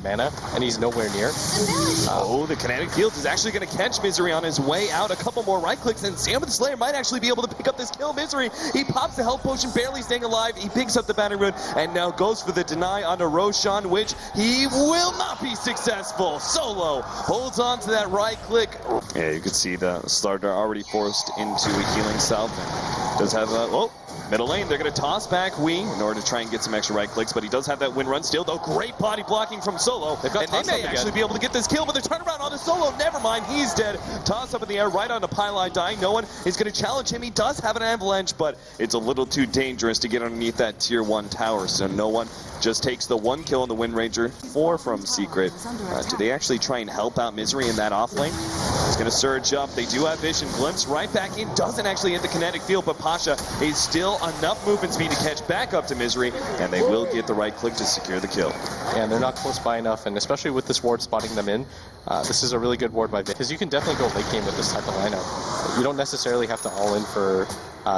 mana, and he's nowhere near. Oh, the kinetic field is actually going to catch Misery on his way out. A couple more right clicks, and Sam with the Slayer might actually be able to pick up this kill. Misery, he pops the health potion, barely staying alive. He picks up the Battery Rune, and now goes for the deny onto Roshan, which he will not be successful. Solo holds on to that right click. Yeah, you can see the starter already forced into a healing salve. Does have a, oh, middle lane, they're going to toss back Wee in order to try and get some extra right clicks, but he does have that win run still, though. Great body blocking from Solo, and they may actually be able to get this kill, but the turnaround on the Solo, never mind, he's dead. Toss up in the air right onto Pylon, dying. No one is going to challenge him. He does have an avalanche, but it's a little too dangerous to get underneath that tier 1 tower, so no one just takes the 1 kill on the Wind Ranger. 4 from Secret. Do they actually try and help out Misery in that off lane? He's going to surge up. They do have Vision. Glimpse right back in. Doesn't actually hit the kinetic field, but Pasha is still enough movement speed to catch back up to Misery, and they will get the right click to secure the kill. And they're not close by enough, and especially with this ward spotting them in, this is a really good ward by Vega, because you can definitely go late game with this type of lineup. You don't necessarily have to all in for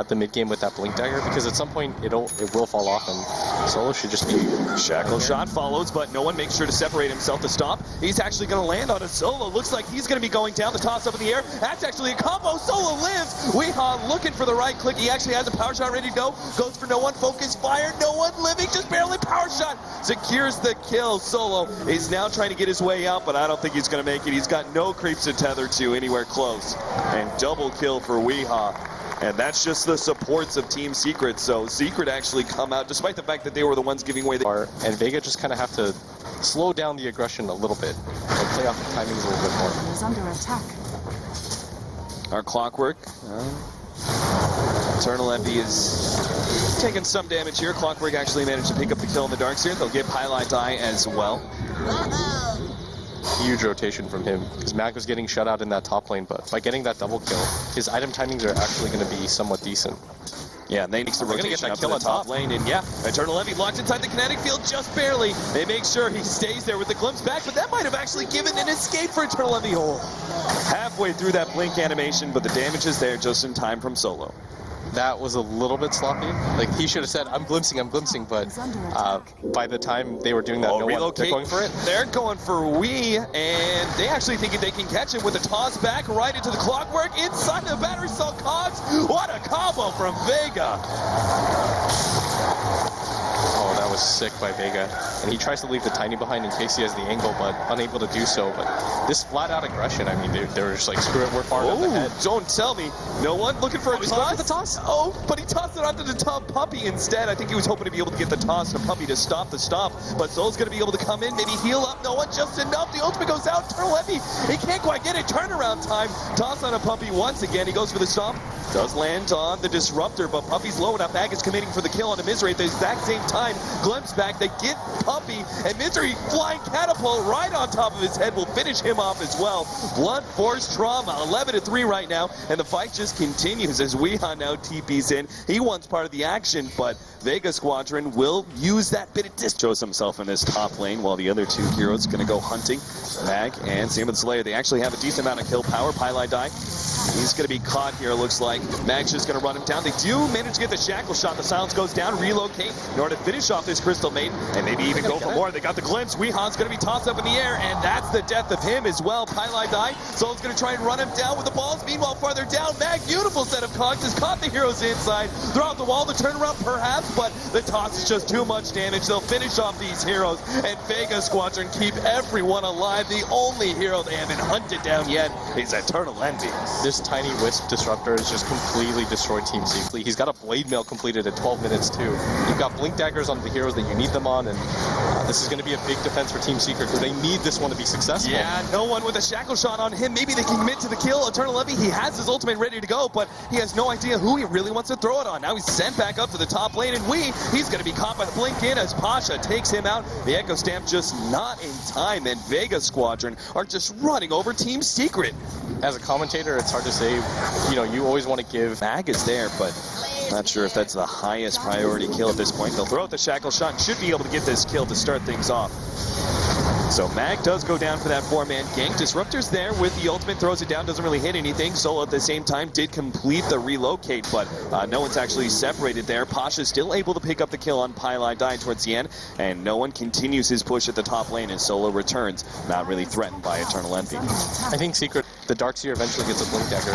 the mid game with that blink dagger, because at some point it will fall off, and Solo should just be shackle shot follows, but no one makes sure to separate himself to stop. He's actually going to land on a Solo. Looks like he's going to be going down. The toss up in the air. That's actually a combo. Solo lives. Weehaw looking for the right click. He actually has a power shot ready to go. Goes for no one. Focus fire. No one living. Just barely power shot. Secures the kill. Solo is now trying to get his way out, but I don't think he's going to make it. He's got no creeps to tether to anywhere close. And double kill for Weehaw. And that's just the supports of Team Secret. So Secret actually come out, despite the fact that they were the ones giving away the... And Vega just kind of have to slow down the aggression a little bit and play off the timings a little bit more. Is under attack. Our Clockwork. Eternal Envy is taking some damage here. Clockwork actually managed to pick up the kill in the Darkseer. They'll get Highlight Die as well. Huge rotation from him, because Mag was getting shut out in that top lane, but by getting that double kill, his item timings are actually going to be somewhat decent. Yeah, and they need to get that kill on top lane, and yeah, Eternal Envy locked inside the kinetic field just barely. They make sure he stays there with the glimpse back, but that might have actually given an escape for Eternal Envy. Halfway through that blink animation, but the damage is there just in time from Solo. That was a little bit sloppy. Like, he should have said, I'm glimpsing, but by the time they were doing that, they're going for it. They're going for Wee, and they actually think they can catch him with a toss back right into the Clockwork inside the Battery Cell Cogs. What a combo from Vega. Oh, that was sick by Vega. And he tries to leave the Tiny behind in case he has the angle, but unable to do so. But this flat-out aggression, I mean, they were just like, screw it, we're far enough ahead. Don't tell me. No one looking for a toss? Oh, but he tossed it onto the top Puppy instead. I think he was hoping to be able to get the toss to Puppy to stop the stop. But Soul's going to be able to come in, maybe heal up. No one, just enough. The ultimate goes out. Eternal Envy, he can't quite get it. Turnaround time. Toss on a Puppy once again. He goes for the stomp. Does land on the Disruptor, but Puppy's low enough. Mag is committing for the kill on the Misery at the exact same time. Glimpse back, they get Puppy, and Misery flying catapult right on top of his head will finish him off as well. Blunt force trauma, 11-3 right now, and the fight just continues as Weehaw now TP's in. He wants part of the action, but Vega Squadron will use that bit of distance. Shows himself in this top lane while the other two heroes are going to go hunting. Mag and Sam with Slayer, they actually have a decent amount of kill power. Pylai die. He's going to be caught here, looks like. Mag's just going to run him down. They do manage to get the shackle shot. The silence goes down, relocate in order to finish off this Crystal Maiden, and maybe even go for more. They got the glimpse. Weehan's going to be tossed up in the air, and that's the death of him as well. Pylai die. Soul's going to try and run him down with the balls. Meanwhile, farther down, Mag, beautiful set of cogs, has caught the heroes inside. Throw out the wall, the turnaround perhaps, but the toss is just too much damage. They'll finish off these heroes, and Vega Squadron keep everyone alive. The only hero they haven't hunted down yet is Eternal Envy. This tiny Wisp Disruptor has just completely destroyed Team Secret. He's got a Blade Mail completed at 12 minutes too. You've got Blink Daggers on the heroes that you need them on, and this is going to be a big defense for Team Secret because they need this one to be successful. Yeah, no one with a shackle shot on him. Maybe they can commit to the kill. Eternal Envy, he has his ultimate ready to go, but he has no idea who he really wants to throw it on. Now he's sent back up to the top lane, and he's going to be caught by the blink in as Pasha takes him out. The Echo Stamp just not in time, and Vega Squadron are just running over Team Secret. As a commentator, it's hard to say, you know, you always want to give... Mag is there, but not sure if that's the highest priority kill at this point. They'll throw out the shackle shot and should be able to get this kill to start things off. So Mag does go down for that 4-man gank. Disruptor's there with the ultimate, throws it down, doesn't really hit anything. Solo at the same time did complete the relocate, but no one's actually separated there. Pasha's still able to pick up the kill on Pylai dying towards the end, and no one continues his push at the top lane as Solo returns, not really threatened by Eternal Envy. I think Secret, the Darkseer eventually gets a Blink Dagger.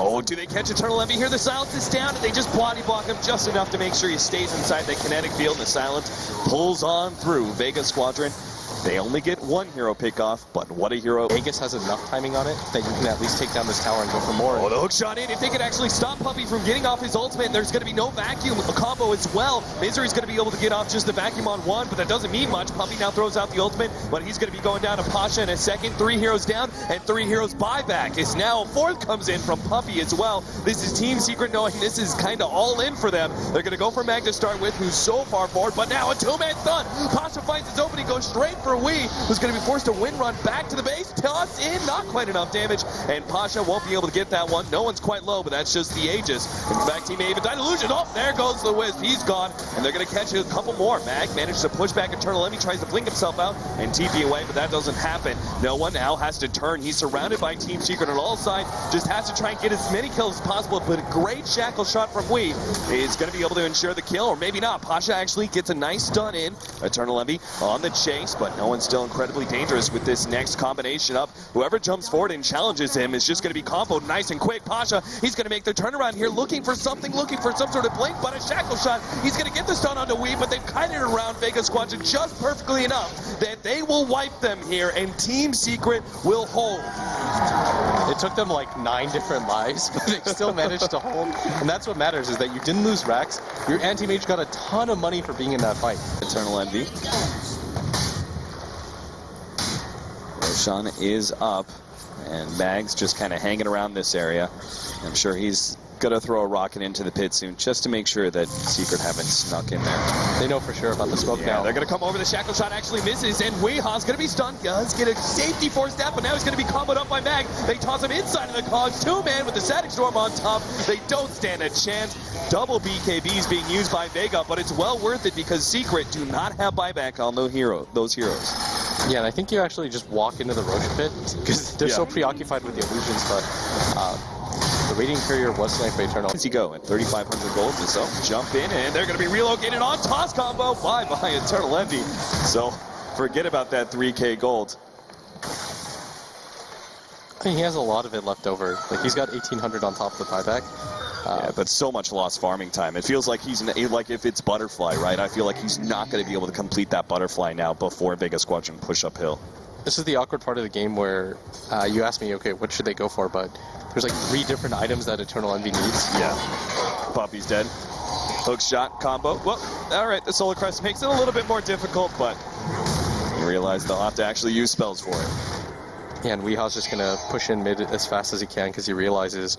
Oh, do they catch Eternal Envy here? The silence is down, and they just body block him just enough to make sure he stays inside the kinetic field. The silence pulls on through Vega Squadron. They only get one hero pick off, but what a hero. Vegas has enough timing on it that you can at least take down this tower and go for more. Oh, the hook shot in. If they could actually stop Puppey from getting off his ultimate, there's going to be no vacuum combo as well. Misery's going to be able to get off just the vacuum on one, but that doesn't mean much. Puppey now throws out the ultimate, but he's going to be going down to Pasha in a second. 3 heroes down and 3 heroes buyback. It's now a 4th comes in from Puppey as well. This is Team Secret knowing this is kind of all in for them. They're going to go for Mag to start with, who's so far forward, but now a 2-man stun. Pasha finds his opening, goes straight for Wii, who's going to be forced to wind run back to the base. Toss in, not quite enough damage, and Pasha won't be able to get that one. No one's quite low, but that's just the Aegis. In fact, he may even die. Illusion. Oh, there goes the Wisp. He's gone, and they're going to catch a couple more. Mag managed to push back Eternal Envy, tries to blink himself out and TP away, but that doesn't happen. No one now has to turn. He's surrounded by Team Secret on all sides. Just has to try and get as many kills as possible, but a great shackle shot from Wii is going to be able to ensure the kill, or maybe not. Pasha actually gets a nice stun in. Eternal Envy on the chase, but no one's still incredibly dangerous with this next combination up. Whoever jumps forward and challenges him is just going to be comboed nice and quick. Pasha, he's going to make the turnaround here, looking for something, looking for some sort of blink, but a shackle shot. He's going to get the stun onto Wii, but they've kited it around Vega Squadron just perfectly enough that they will wipe them here, and Team Secret will hold. It took them like 9 different lives, but they still managed to hold. And that's what matters, is that you didn't lose Rax. Your anti-mage got a ton of money for being in that fight. Eternal Envy. Roshan is up, and Mag's just kind of hanging around this area. I'm sure he's going to throw a rocket into the pit soon just to make sure that Secret haven't snuck in there. They know for sure about the smoke now. They're going to come over. The shackle shot actually misses, and Weeha's going to be stunned. Does get a safety force down, but now he's going to be comboed up by Mag. They toss him inside of the cogs. 2-man with the Static Storm on top. They don't stand a chance. Double BKBs being used by Vega, but it's well worth it because Secret do not have buyback on those heroes. Yeah, and I think you actually just walk into the Roche pit because they're so preoccupied with the illusions, but the Radiant Courier was sniped by Eternal. As he go at 3,500 gold, so jump in, and they're going to be relocated on toss combo by Eternal Envy. So forget about that 3K gold. I mean, he has a lot of it left over. Like, he's got 1,800 on top of the buyback. Yeah, but so much lost farming time. It feels like he's like if it's Butterfly, right? I feel like he's not going to be able to complete that Butterfly now before Vega Squadron push uphill. This is the awkward part of the game where you asked me, okay, what should they go for? But there's like 3 different items that Eternal Envy needs. Yeah. Puppey's dead. Hook shot combo. Well, all right, the Solar Crest makes it a little bit more difficult, but you realize they'll have to actually use spells for it. Yeah, and Weeha's just going to push in mid as fast as he can because he realizes,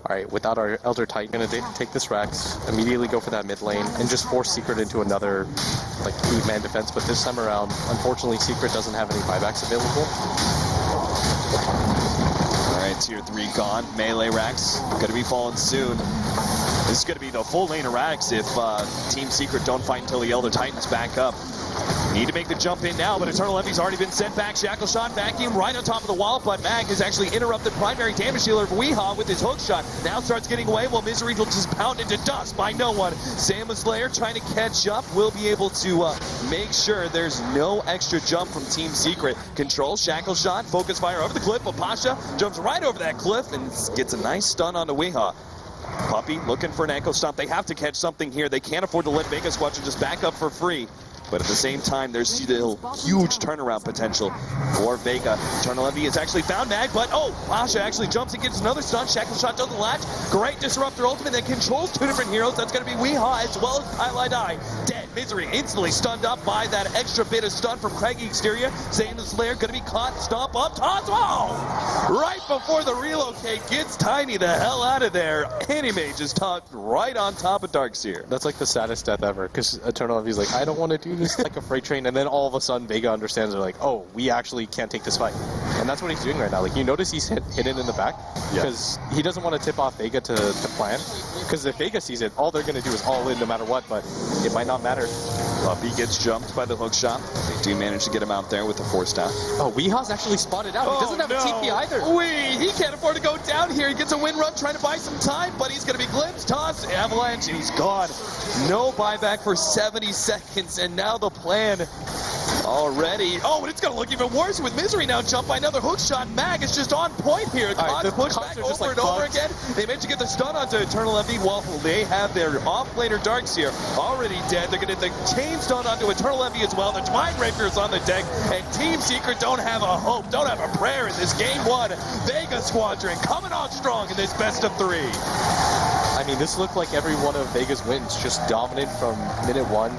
all right, without our Elder Titan, going to take this Rax, immediately go for that mid lane, and just force Secret into another like 8-man defense. But this time around, unfortunately, Secret doesn't have any buybacks available. All right, tier 3 gone. Melee Rax going to be falling soon. This is going to be the full lane of Rax if Team Secret don't fight until the Elder Titan's back up. Need to make the jump in now, but Eternal Envy's already been sent back. Shackle shot, vacuum right on top of the wall, but Mag has actually interrupted primary damage dealer of Weeha with his hook shot. Now starts getting away while Misery will just pound into dust by no one. Samus Slayer trying to catch up, will be able to make sure there's no extra jump from Team Secret. Control, shackle shot, focus fire over the cliff, but Pasha jumps right over that cliff and gets a nice stun onto Weeha. Puppey looking for an ankle stomp. They have to catch something here. They can't afford to let Vega Squadron just back up for free. But at the same time, there's still huge turnaround potential for Vega. Eternal Envy has actually found Mag, but Pasha actually jumps and gets another stun. Shackle shot doesn't latch. Great Disruptor ultimate that controls 2 different heroes. That's going to be Weeha as well as Pylai Die. Dead. Misery instantly stunned up by that extra bit of stun from Craggy Exterior. Samus Slayer going to be caught. Stomp up. Toss. Oh! Right before the relocate gets Tiny the hell out of there. Animage is tossed right on top of Darkseer. That's like the saddest death ever, because Eternal Envy's like, I don't want to do this like a freight train, and then all of a sudden Vega understands, they're like, oh, we actually can't take this fight. And that's what he's doing right now. Like, you notice he's hidden in the back, because he doesn't want to tip off Vega to plan, because if Vega sees it, all they're going to do is all in no matter what, but it might not matter. matter. Puppy gets jumped by the hook shot. They do manage to get him out there with the 4-staff. Oh, Weeha's actually spotted out. He doesn't have a TP either. He can't afford to go down here. He gets a win run trying to buy some time, but he's going to be glimpsed, toss, avalanche, and he's gone. No buyback for 70 seconds, and now the plan already. Oh, and it's going to look even worse with Misery now jumped by another hook shot. Mag is just on point here. The push Cons back are just over like and over bugs. again. They managed to get the stun onto Eternal Envy while they have their off-laner Darks here already dead. They're going to get the chain stun onto Eternal Envy as well. The Twine Rapier is on the deck, and Team Secret don't have a hope, don't have a prayer in this game one. Vega Squadron coming on strong in this best of 3. I mean, this looked like every one of Vega's wins, just dominant from minute 1.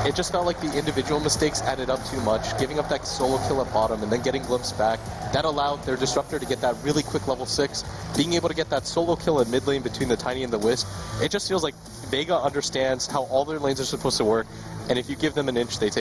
It just felt like the individual mistakes added up too much, giving up that solo kill at bottom and then getting glimpsed back. That allowed their Disruptor to get that really quick level 6, being able to get that solo kill in mid lane between the Tiny and the Wisp. It just feels like Vega understands how all their lanes are supposed to work, and if you give them an inch, they take